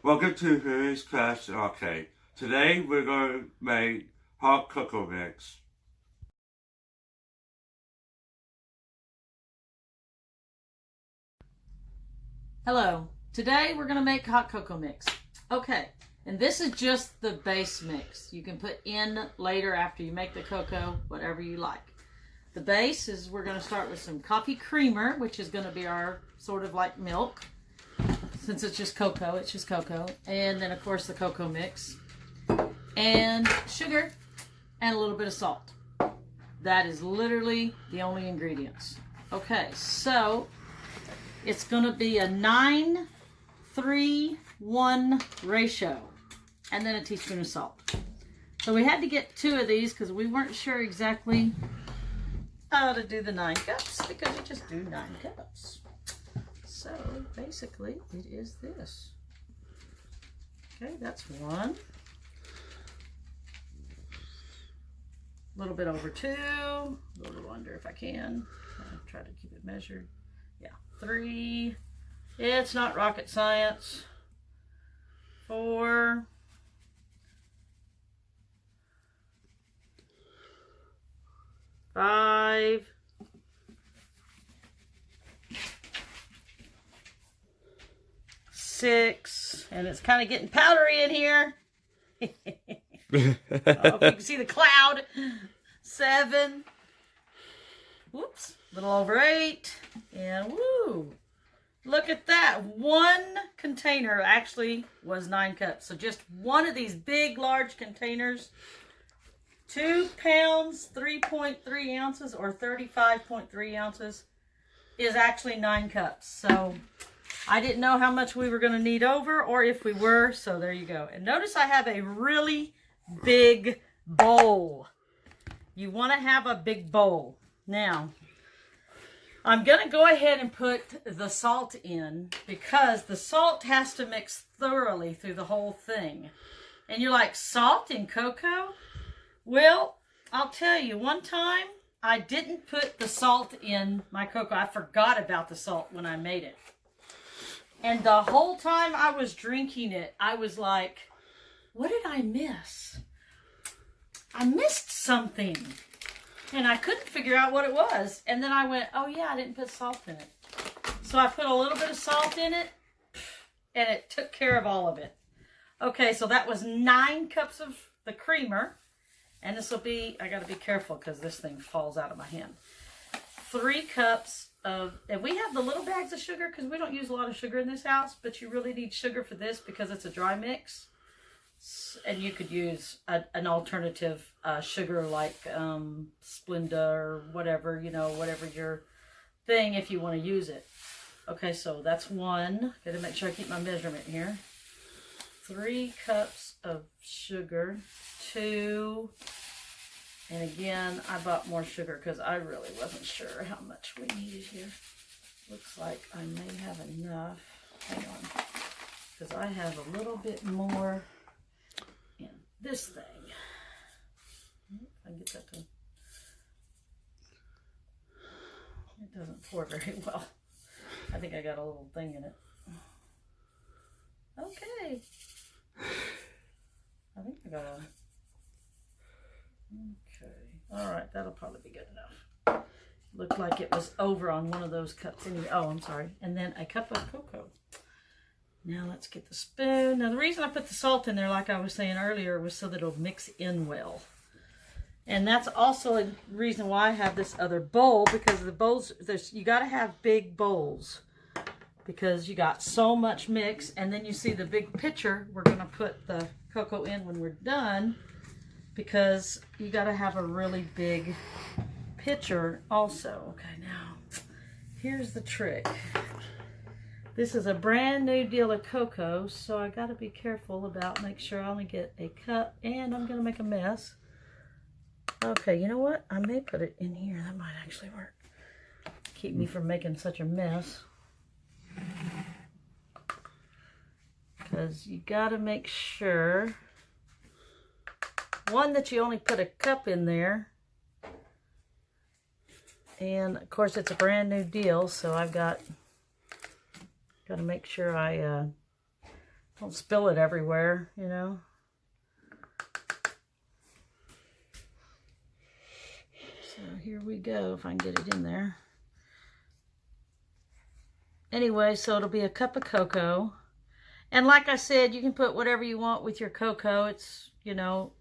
Welcome to today's Crafts&Arcade. Today we're going to make hot cocoa mix. Hello. Today we're going to make hot cocoa mix. Okay, and this is just the base mix. You can put in later after you make the cocoa, whatever you like. The base is we're going to start with some coffee creamer, which is going to be our sort of like milk. Since it's just cocoa, it's just cocoa. And then, of course, the cocoa mix. And sugar and a little bit of salt. That is literally the only ingredients. Okay, so it's going to be a 9-3-1 ratio. And then a teaspoon of salt. So we had to get 2 of these because we weren't sure exactly how to do the 9 cups. Because you just do 9 cups. So basically it is this. Okay, that's 1. A little bit over 2. A little under if I can. I'll try to keep it measured. Yeah, 3. It's not rocket science. 4. 5. 6, and it's kind of getting powdery in here. I don't know if you can see the cloud. 7. Whoops, a little over 8. And woo, look at that. 1 container actually was 9 cups. So just one of these big, large containers, 2 pounds, 3.3 ounces, or 35.3 ounces is actually 9 cups. So I didn't know how much we were going to need over or if we were, so there you go. And notice I have a really big bowl. You want to have a big bowl. Now, I'm going to go ahead and put the salt in because the salt has to mix thoroughly through the whole thing. And you're like, salt in cocoa? Well, I'll tell you, one time I didn't put the salt in my cocoa. I forgot about the salt when I made it. And the whole time I was drinking it, I was like, what did I miss? I missed something. And I couldn't figure out what it was. And then I went, oh yeah, I didn't put salt in it. So I put a little bit of salt in it, and it took care of all of it. Okay, so that was 9 cups of the creamer. And this will be, I got to be careful because this thing falls out of my hand. 3 cups of, and we have the little bags of sugar because we don't use a lot of sugar in this house, but you really need sugar for this because it's a dry mix. And you could use an alternative sugar like Splenda or whatever, you know, whatever your thing if you want to use it. Okay, so that's 1. Got to make sure I keep my measurement here. 3 cups of sugar. 2. And again, I bought more sugar because I really wasn't sure how much we needed here. Looks like I may have enough. Hang on. Because I have a little bit more in this thing. If I can get that to... It doesn't pour very well. I think I got a little thing in it. Okay. I think I got a... Okay, all right, that'll probably be good enough. Looked like it was over on one of those cups anyway. Oh, I'm sorry. And then a cup of cocoa. Now let's get the spoon. Now the reason I put the salt in there, like I was saying earlier, was so that it'll mix in well. And that's also a reason why I have this other bowl, because the bowls, you got to have big bowls because you got so much mix. And then you see the big pitcher we're going to put the cocoa in when we're done, because you got to have a really big pitcher also. Okay, now here's the trick. This is a brand new deal of cocoa, so I got to be careful about make sure I only get a cup, and I'm going to make a mess. Okay, you know what? I may put it in here. That might actually work. Keep me from making such a mess. Because you got to make sure, one, that you only put a cup in there. And of course it's a brand new deal, so I've got to make sure I Don't spill it everywhere, you know. So here we go, if I can get it in there. Anyway, so it'll be a cup of cocoa. And like I said, you can put whatever you want with your cocoa. It's, you know,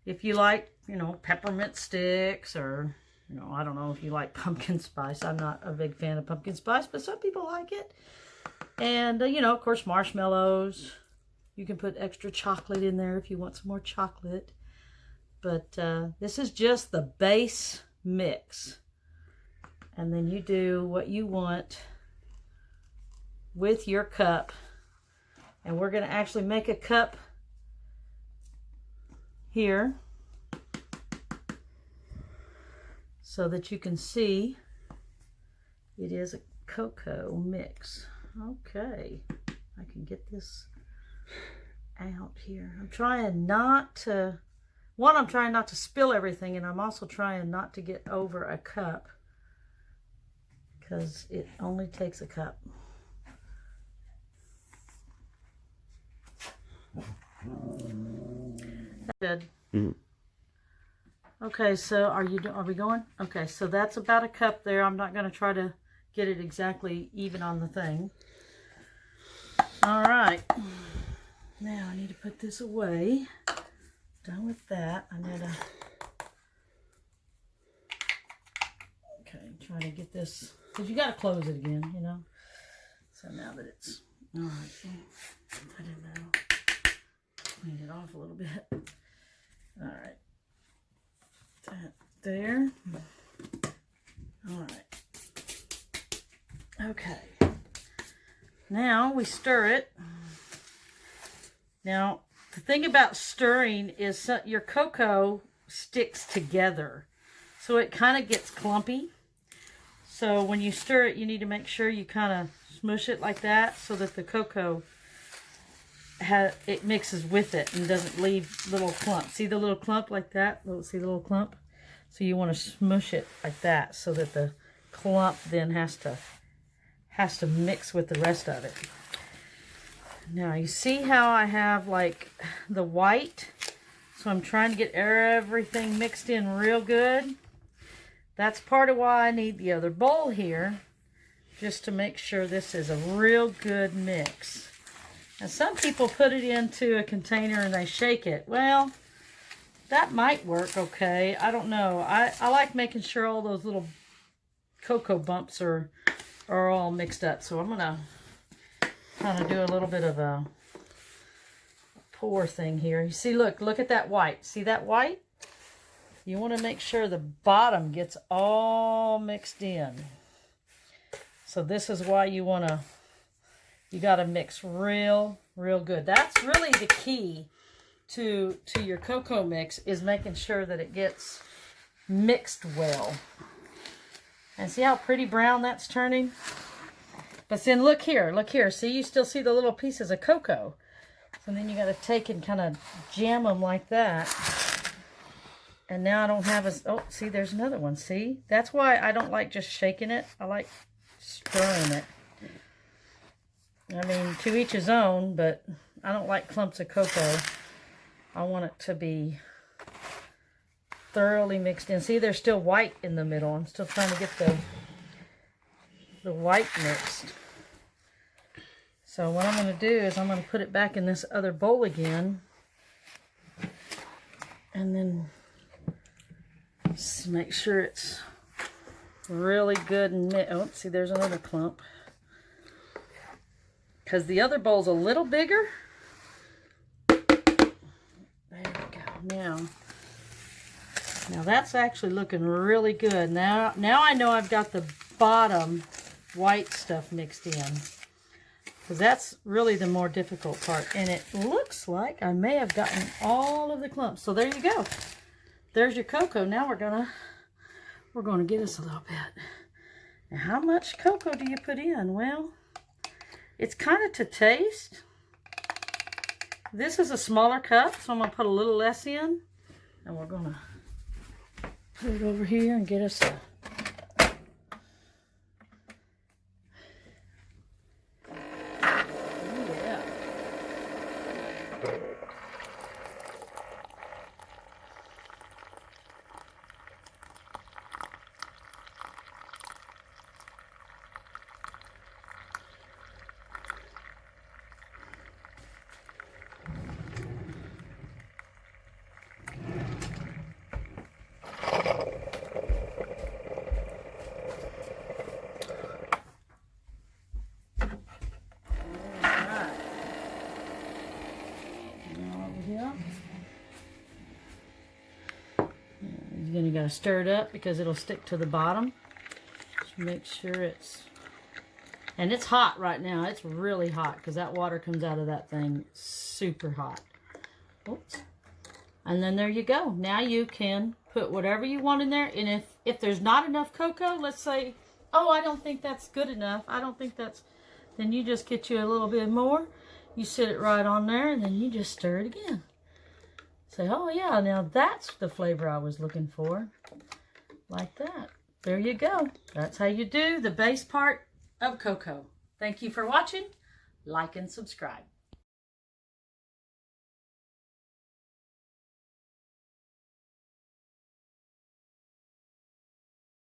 if you like, you know, peppermint sticks or, you know, I don't know if you like pumpkin spice. I'm not a big fan of pumpkin spice, but some people like it. And, you know, of course, marshmallows. You can put extra chocolate in there if you want some more chocolate. But this is just the base mix. And then you do what you want with your cup. And we're going to actually make a cup here so that you can see it is a cocoa mix. Okay, I can get this out here. I'm trying not to, I'm trying not to spill everything, and I'm also trying not to get over a cup because it only takes a cup. Good. Mm-hmm. Okay, so are we going? Okay, so that's about a cup there. I'm not going to try to get it exactly even on the thing. All right. Now I need to put this away. Done with that. I need to. Okay, trying to get this because you got to close it again, you know. So now that it's all right, I don't know. Clean it off a little bit. All right. That there. All right. Okay. Now we stir it. Now, the thing about stirring is your cocoa sticks together. So it kind of gets clumpy. So when you stir it, you need to make sure you kind of smush it like that so that the cocoa it mixes with it and doesn't leave little clumps. See the little clump like that? See the little clump? So you want to smush it like that so that the clump then has to mix with the rest of it. Now you see how I have like the white? So I'm trying to get everything mixed in real good. That's part of why I need the other bowl here, just to make sure this is a real good mix. And some people put it into a container and they shake it. Well, that might work okay. I don't know. I like making sure all those little cocoa bumps are all mixed up. So I'm going to kind of do a little bit of a pour thing here. You see, look at that white. See that white? You want to make sure the bottom gets all mixed in. So this is why you got to mix real good. That's really the key to your cocoa mix, is making sure that it gets mixed well. And see how pretty brown that's turning? But then look here. See, you still see the little pieces of cocoa. So then you got to take and kind of jam them like that. And now I don't have oh, see, there's another one. See? That's why I don't like just shaking it. I like stirring it. I mean, to each his own, but I don't like clumps of cocoa. I want it to be thoroughly mixed in. See, there's still white in the middle. I'm still trying to get the white mixed. So what I'm going to do is I'm going to put it back in this other bowl again. And then just make sure it's really good and mixed. Oh, see, there's another clump. Because the other bowl's a little bigger. There we go. Now that's actually looking really good. Now I know I've got the bottom white stuff mixed in. Because that's really the more difficult part. And it looks like I may have gotten all of the clumps. So there you go. There's your cocoa. Now we're gonna get us a little bit. Now how much cocoa do you put in? Well, it's kind of to taste. This is a smaller cup, so I'm going to put a little less in. And we're going to put it over here and get us a... Oh, yeah. You're going to stir it up because it'll stick to the bottom. Just make sure it's... And it's hot right now. It's really hot because that water comes out of that thing super hot. Oops. And then there you go. Now you can put whatever you want in there. And if there's not enough cocoa, let's say, oh, I don't think that's good enough. I don't think that's... Then you just get you a little bit more. You sit it right on there and then you just stir it again. Say, oh yeah, now that's the flavor I was looking for. Like that. There you go. That's how you do the base part of cocoa. Thank you for watching. Like and subscribe.